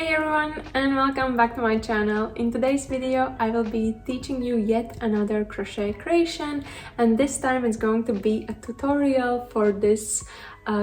Hey everyone, and welcome back to my channel. In today's video I will be teaching you yet another crochet creation, and this time it's going to be a tutorial for this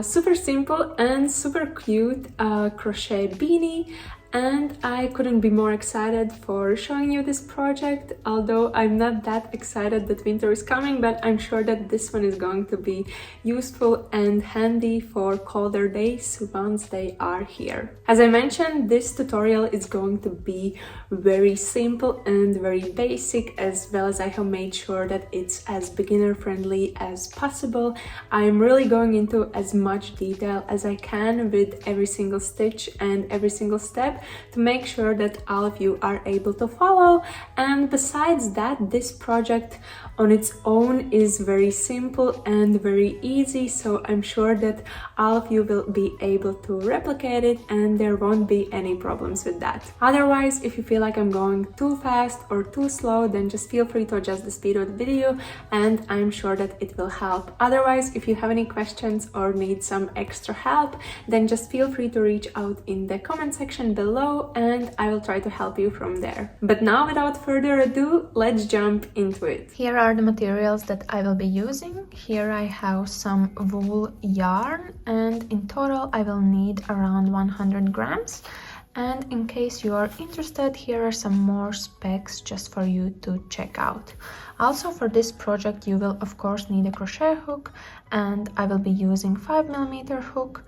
super simple and super cute crochet beanie. And I couldn't be more excited for showing you this project, although I'm not that excited that winter is coming, but I'm sure that this one is going to be useful and handy for colder days once they are here. As I mentioned, this tutorial is going to be very simple and very basic, as well as I have made sure that it's as beginner friendly as possible. I'm really going into as much detail as I can with every single stitch and every single step to make sure that all of you are able to follow. And besides that, this project on its own is very simple and very easy, so I'm sure that all of you will be able to replicate it and there won't be any problems with that. Otherwise, if you feel like I'm going too fast or too slow, then just feel free to adjust the speed of the video and I'm sure that it will help. Otherwise, if you have any questions or need some extra help, then just feel free to reach out in the comment section below and I will try to help you from there. But now, without further ado, let's jump into it. Here are the materials that I will be using. Here I have some wool yarn, and in total I will need around 100 grams. And in case you are interested, here are some more specs just for you to check out. Also, for this project you will of course need a crochet hook, and I will be using 5mm hook,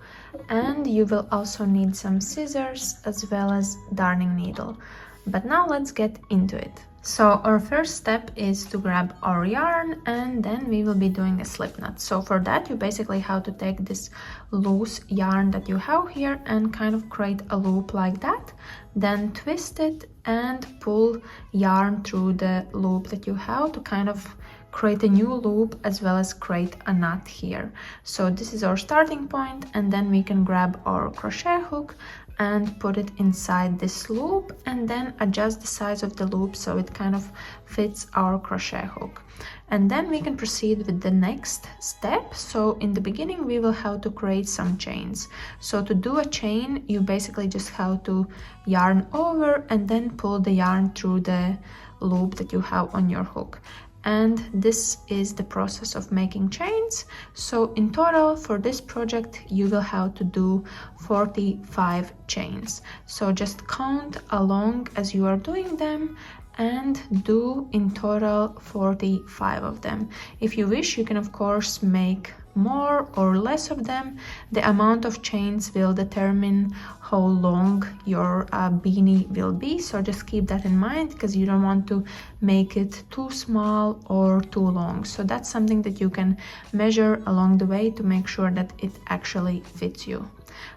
and you will also need some scissors as well as darning needle. But now let's get into it. So our first step is to grab our yarn, and then we will be doing a slip knot. So for that you basically have to take this loose yarn that you have here and kind of create a loop like that, then twist it and pull yarn through the loop that you have to kind of create a new loop as well as create a knot here. So this is our starting point, and then we can grab our crochet hook and put it inside this loop and then adjust the size of the loop so it kind of fits our crochet hook. And then we can proceed with the next step. So in the beginning we will have to create some chains. So to do a chain you basically just have to yarn over and then pull the yarn through the loop that you have on your hook. And this is the process of making chains. So in total for this project you will have to do 45 chains. So just count along as you are doing them and do in total 45 of them. If you wish, you can of course make more or less of them. The amount of chains will determine how long your beanie will be, so just keep that in mind because you don't want to make it too small or too long. So that's something that you can measure along the way to make sure that it actually fits you.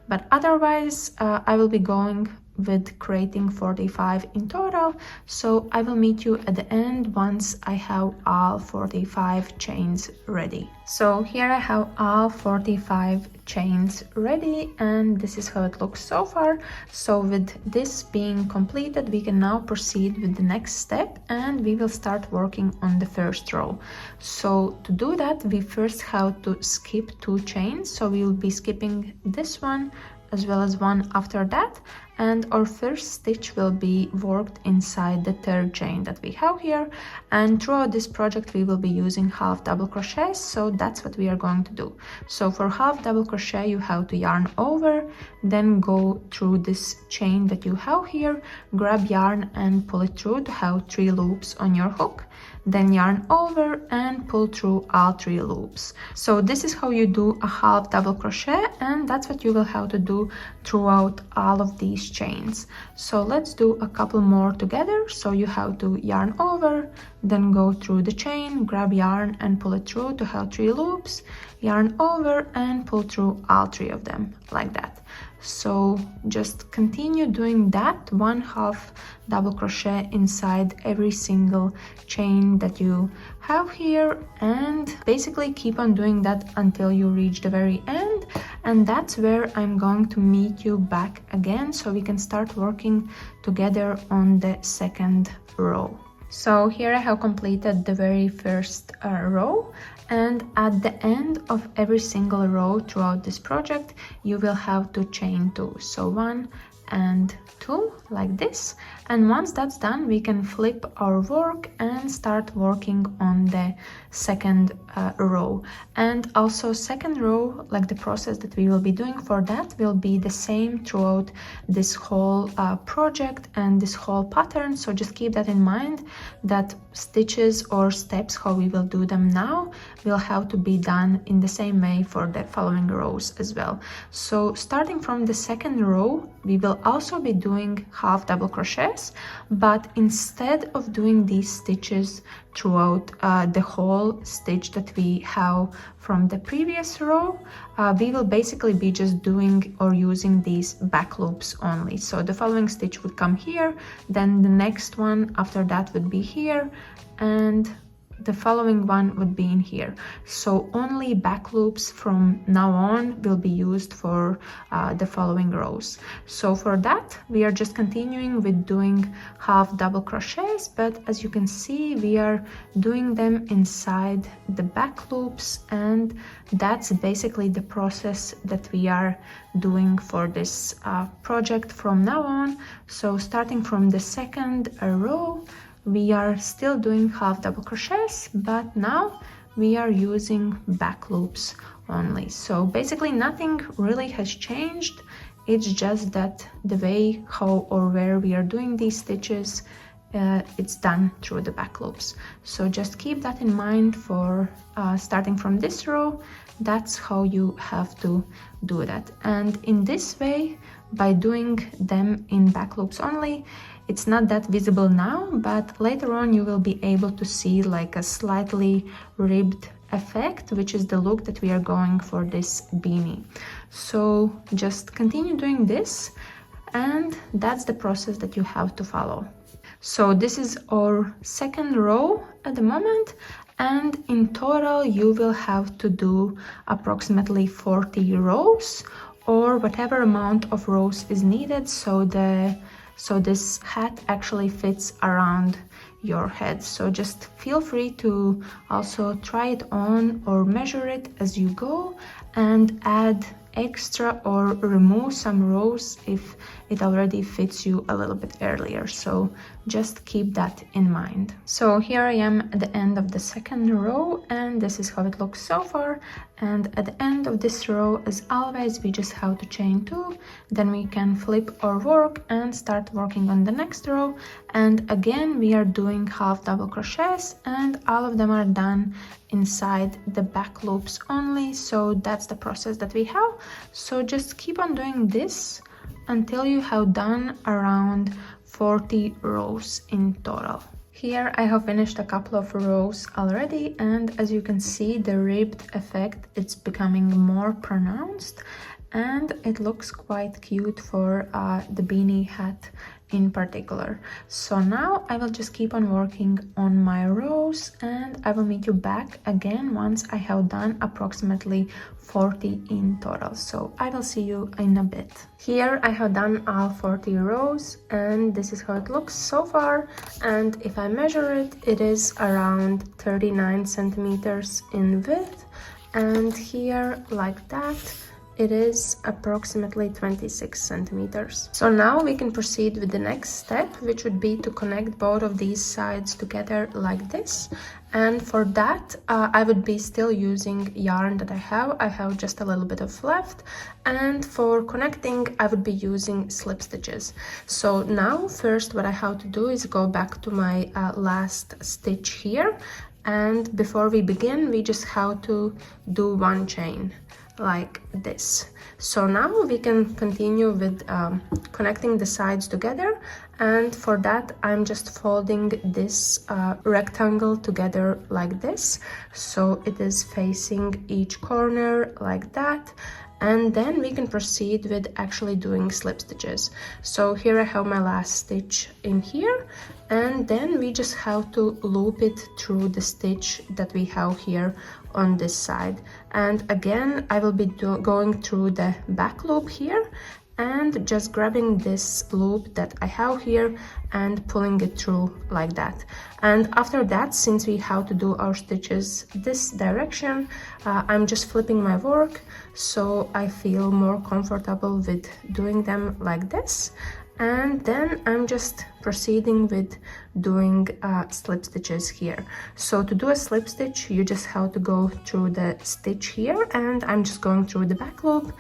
But otherwise I will be going with creating 45 in total, so I will meet you at the end once I have all 45 chains ready. So here I have all 45 chains ready, and this is how it looks so far. So with this being completed, we can now proceed with the next step and we will start working on the first row. So to do that, we first have to skip 2 chains, so we will be skipping this one as well as one after that, and our first stitch will be worked inside the 3rd chain that we have here. And throughout this project we will be using half double crochets, so that's what we are going to do. So for half double crochet you have to yarn over, then go through this chain that you have here, grab yarn and pull it through to have 3 loops on your hook, then yarn over and pull through all 3 loops. So this is how you do a half double crochet, and that's what you will have to do throughout all of these chains. So let's do a couple more together. So you have to yarn over, then go through the chain, grab yarn and pull it through to have 3 loops, yarn over and pull through all 3 of them like that. So just continue doing that, 1 half double crochet inside every single chain that you have here, and basically keep on doing that until you reach the very end, and that's where I'm going to meet you back again so we can start working together on the 2nd row. So here I have completed the very first row, and at the end of every single row throughout this project you will have to chain 2. So 1, and 2 like this. And once that's done, we can flip our work and start working on the second row. And also second row, like the process that we will be doing for that will be the same throughout this whole project and this whole pattern. So just keep that in mind, that stitches or steps, how we will do them now, will have to be done in the same way for the following rows as well. So starting from the second row, we will also be doing half double crochets, but instead of doing these stitches throughout the whole stitch that we have from the previous row, we will basically be just doing or using these back loops only. So the following stitch would come here, then the next one after that would be here, and the following one would be in here. So only back loops from now on will be used for the following rows. So for that, we are just continuing with doing half double crochets, but as you can see, we are doing them inside the back loops, and that's basically the process that we are doing for this project from now on. So starting from the second row, we are still doing half double crochets, but now we are using back loops only. So basically nothing really has changed. It's just that the way how or where we are doing these stitches, it's done through the back loops. So just keep that in mind for starting from this row. That's how you have to do that. And in this way, by doing them in back loops only, it's not that visible now, but later on you will be able to see like a slightly ribbed effect, which is the look that we are going for this beanie. So just continue doing this, and that's the process that you have to follow. So this is our second row at the moment, and in total you will have to do approximately 40 rows or whatever amount of rows is needed, so this hat actually fits around your head. So just feel free to also try it on or measure it as you go and add extra or remove some rows if it already fits you a little bit earlier. So just keep that in mind. So here I am at the end of the second row, and this is how it looks so far. And at the end of this row, as always, we just have to chain 2, then we can flip our work and start working on the next row. And again, we are doing half double crochets, and all of them are done inside the back loops only. So that's the process that we have. So just keep on doing this until you have done around 40 rows in total. Here I have finished a couple of rows already, and as you can see, the ribbed effect, it's becoming more pronounced, and it looks quite cute for the beanie hat in particular. So now I will just keep on working on my rows, and I will meet you back again once I have done approximately 40 in total. So I will see you in a bit. Here I have done all 40 rows, and this is how it looks so far. And if I measure it, it is around 39 centimeters in width, and here like that it is approximately 26 centimeters. So now we can proceed with the next step, which would be to connect both of these sides together like this. And for that, I would be still using yarn that I have just a little bit of left. And for connecting, I would be using slip stitches. So now first what I have to do is go back to my last stitch here. And before we begin, we just have to do one chain like this. So now we can continue with connecting the sides together, and for that I'm just folding this rectangle together like this, so it is facing each corner like that. And then we can proceed with actually doing slip stitches. So here I have my last stitch in here, and then we just have to loop it through the stitch that we have here on this side. And again, I will be going through the back loop here, and just grabbing this loop that I have here and pulling it through like that. And after that, since we have to do our stitches this direction, I'm just flipping my work so I feel more comfortable with doing them like this. And then I'm just proceeding with doing slip stitches here. So to do a slip stitch, you just have to go through the stitch here, and I'm just going through the back loop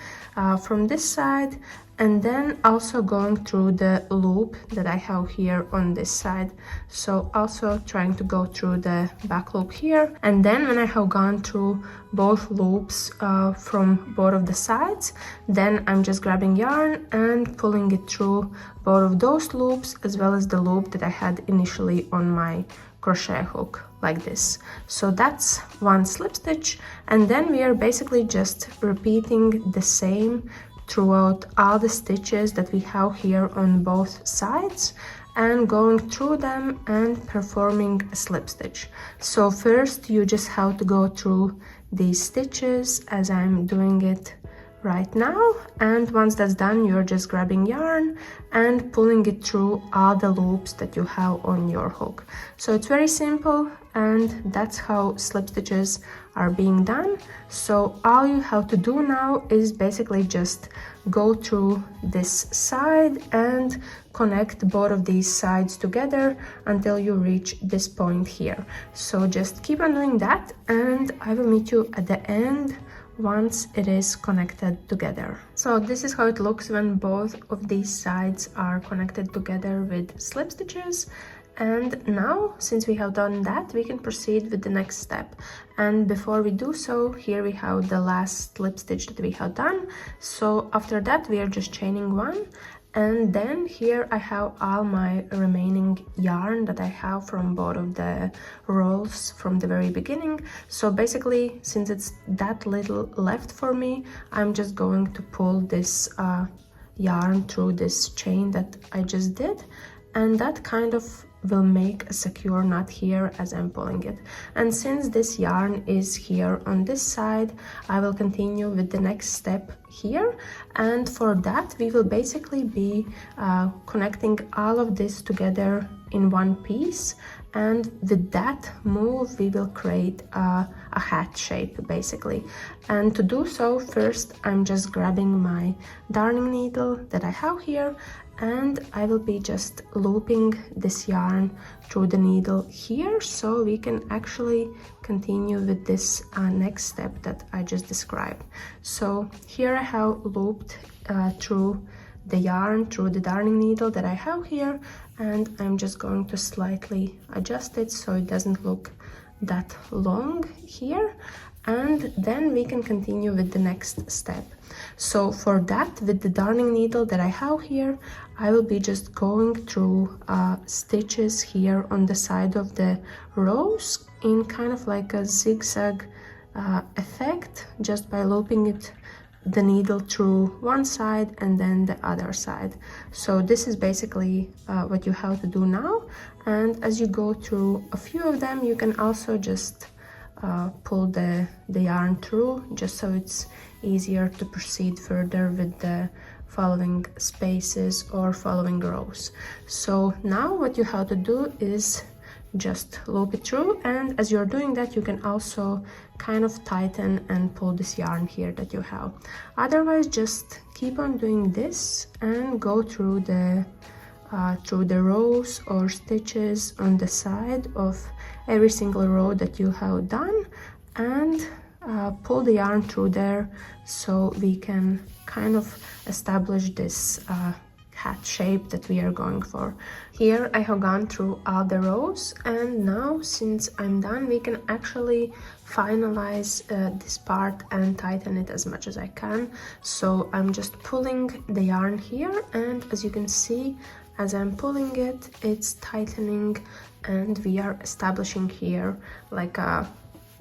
from this side, and then also going through the loop that I have here on this side. So also trying to go through the back loop here, and then when I have gone through both loops from both of the sides, then I'm just grabbing yarn and pulling it through both of those loops as well as the loop that I had initially on my crochet hook like this. So that's one slip stitch, and then we are basically just repeating the same throughout all the stitches that we have here on both sides, and going through them and performing a slip stitch. So first you just have to go through these stitches as I'm doing it right now, and once that's done, you're just grabbing yarn and pulling it through all the loops that you have on your hook. So it's very simple, and that's how slip stitches are being done. So all you have to do now is basically just go through this side and connect both of these sides together until you reach this point here. So just keep on doing that, and I will meet you at the end once it is connected together. So this is how it looks when both of these sides are connected together with slip stitches. And now, since we have done that, we can proceed with the next step. And before we do so, here we have the last slip stitch that we have done. So after that, we are just chaining one. And then here I have all my remaining yarn that I have from both of the rolls from the very beginning. So basically, since it's that little left for me, I'm just going to pull this yarn through this chain that I just did, and that kind of will make a secure knot here as I'm pulling it. And since this yarn is here on this side, I will continue with the next step here, and for that we will basically be connecting all of this together in one piece, and with that move we will create a hat shape basically. And to do so, first I'm just grabbing my darning needle that I have here, and I will be just looping this yarn through the needle here so we can actually continue with this next step that I just described. So here I have looped through the yarn through the darning needle that I have here, and I'm just going to slightly adjust it so it doesn't look that long here, and then we can continue with the next step. So for that, with the darning needle that I have here, I will be just going through stitches here on the side of the rows in kind of like a zigzag effect, just by looping the needle through one side and then the other side. So this is basically what you have to do now, and as you go through a few of them, you can also just pull the yarn through, just so it's easier to proceed further with the following spaces or following rows. So now what you have to do is just loop it through, and as you're doing that, you can also kind of tighten and pull this yarn here that you have. Otherwise, just keep on doing this and go through the rows or stitches on the side of every single row that you have done, and pull the yarn through there so we can kind of establish this hat shape that we are going for. Here I have gone through all the rows, and now since I'm done, we can actually finalize this part and tighten it as much as I can. So I'm just pulling the yarn here, and as you can see, as I'm pulling it, it's tightening, and we are establishing here like a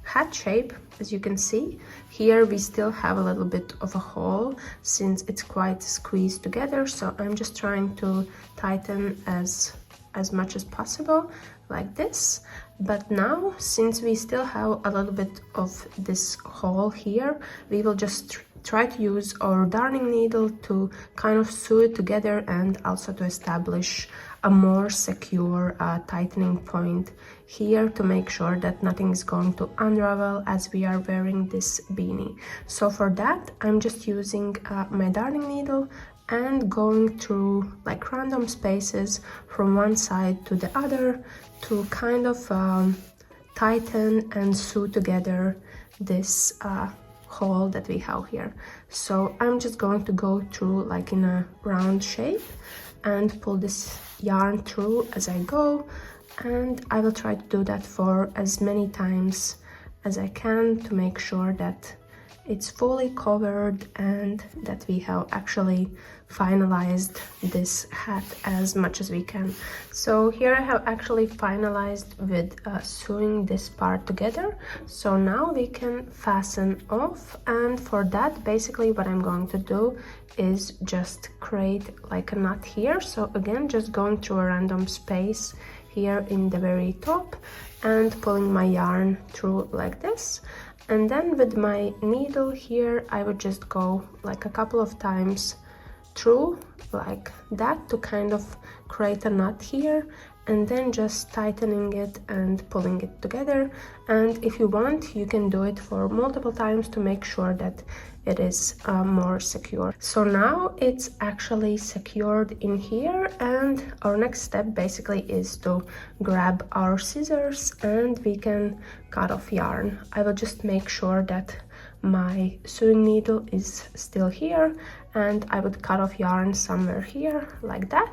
hat shape. As you can see here, we still have a little bit of a hole since it's quite squeezed together, so I'm just trying to tighten as much as possible like this. But now, since we still have a little bit of this hole here, we will just try to use our darning needle to kind of sew it together and also to establish a more secure tightening point here to make sure that nothing is going to unravel as we are wearing this beanie. So for that, I'm just using my darning needle and going through like random spaces from one side to the other to kind of tighten and sew together this hole that we have here. So I'm just going to go through like in a round shape and pull this yarn through as I go, and I will try to do that for as many times as I can to make sure that it's fully covered and that we have actually finalized this hat as much as we can. So here I have actually finalized with sewing this part together, so now we can fasten off. And for that, basically what I'm going to do is just create like a knot here. So again, just going through a random space here in the very top and pulling my yarn through like this. And then with my needle here, I would just go like a couple of times through like that to kind of create a knot here, and then just tightening it and pulling it together. And if you want, you can do it for multiple times to make sure that it is more secure. So now it's actually secured in here, and our next step basically is to grab our scissors and we can cut off yarn. I will just make sure that my sewing needle is still here, and I would cut off yarn somewhere here like that.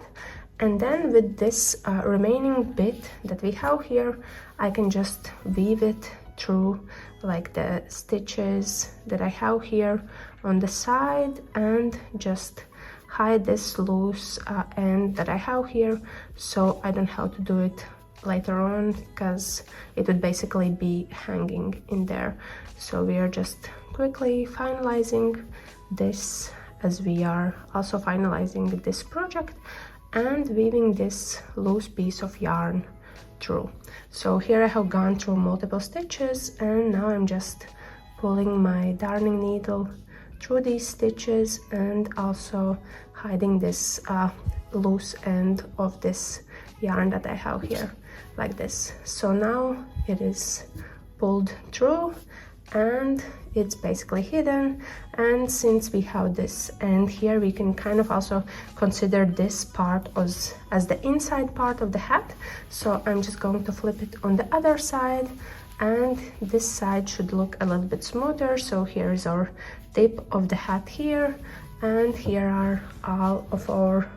And then with this remaining bit that we have here, I can just weave it through like the stitches that I have here on the side and just hide this loose end that I have here, so I don't have to do it later on because it would basically be hanging in there. So we are just quickly finalizing this as we are also finalizing this project and weaving this loose piece of yarn through. So here I have gone through multiple stitches, and now I'm just pulling my darning needle through these stitches and also hiding this loose end of this yarn that I have here like this. So now it is pulled through and it's basically hidden. And since we have this end here, we can kind of also consider this part as the inside part of the hat. So I'm just going to flip it on the other side, and this side should look a little bit smoother. So here is our tip of the hat here, and here are all of our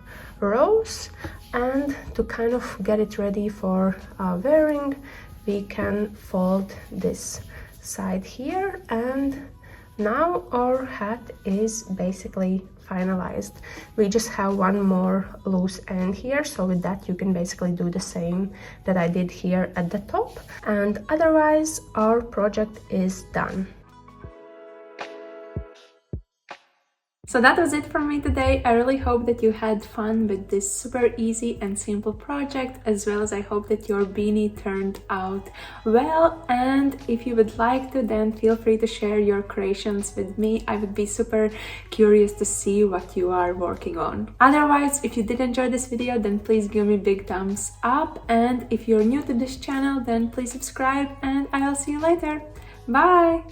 rows. And to kind of get it ready for wearing, we can fold this side here, and now our hat is basically finalized. We just have one more loose end here, so with that you can basically do the same that I did here at the top, and otherwise our project is done. So that was it from me today. I really hope that you had fun with this super easy and simple project, as well as I hope that your beanie turned out well. And if you would like to, then feel free to share your creations with me. I would be super curious to see what you are working on. Otherwise, if you did enjoy this video, then please give me a big thumbs up. And if you're new to this channel, then please subscribe, and I'll see you later. Bye!